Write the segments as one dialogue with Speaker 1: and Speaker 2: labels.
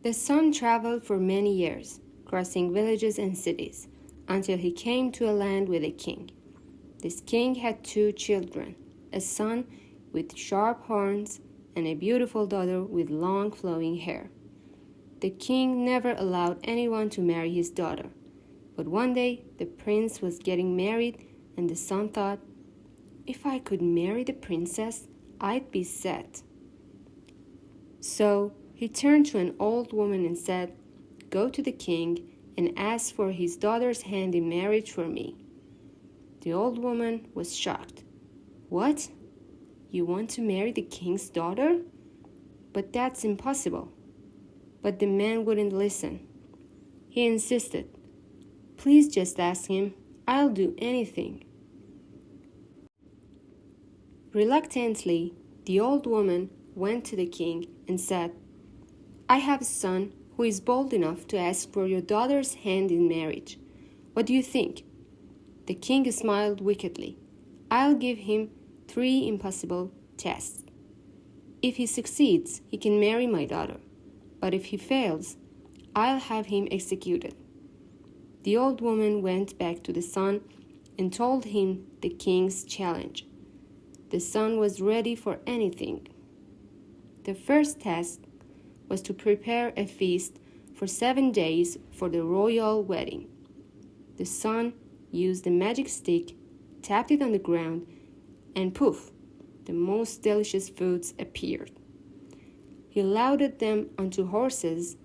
Speaker 1: The son traveled for many years, crossing villages and cities, until he came to a land with a king. This king had 2 children, a son with sharp horns and a beautiful daughter with long flowing hair. The king never allowed anyone to marry his daughter, but one day the prince was getting married and the son thought, "If I could marry the princess, I'd be set." So he turned to an old woman and said, "Go to the king and ask for his daughter's hand in marriage for me." The old woman was shocked. "What? You want to marry the king's daughter? But that's impossible." But the man wouldn't listen. He insisted, "Please just ask him. I'll do anything." Reluctantly, the old woman went to the king and said, "I have a son who is bold enough to ask for your daughter's hand in marriage. What do you think?" The king smiled wickedly. "I'll give him 3 impossible tests. If he succeeds, he can marry my daughter. But if he fails, I'll have him executed." The old woman went back to the son and told him the king's challenge. The son was ready for anything. The first task was to prepare a feast for 7 days for the royal wedding. The son used a magic stick, tapped it on the ground, and poof, the most delicious foods appeared. He loaded them onto horses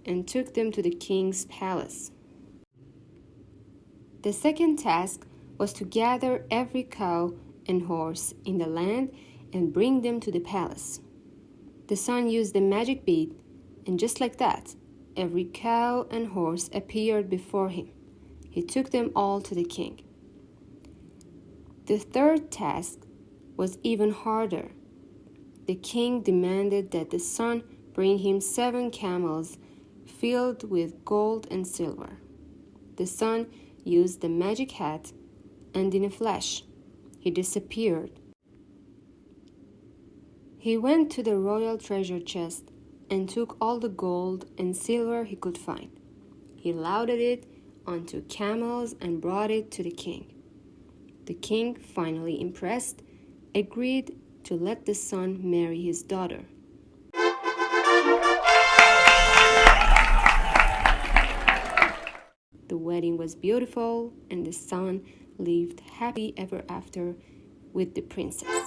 Speaker 1: and took them to the king's palace. The second task was to gather every cow and horse in the land and bring them to the palace. The son used the magic bead, and just like that, every cow and horse appeared before him. He took them all to the king. The third task was even harder. The king demanded that the son bring him 7 camels filled with gold and silver. The son used the magic hat, and in a flash, he disappeared. He went to the royal treasure chest and took all the gold and silver he could find. He loaded it onto camels and brought it to the king. The king, finally impressed, agreed to let the son marry his daughter. The wedding was beautiful, and the son lived happy ever after with the princess.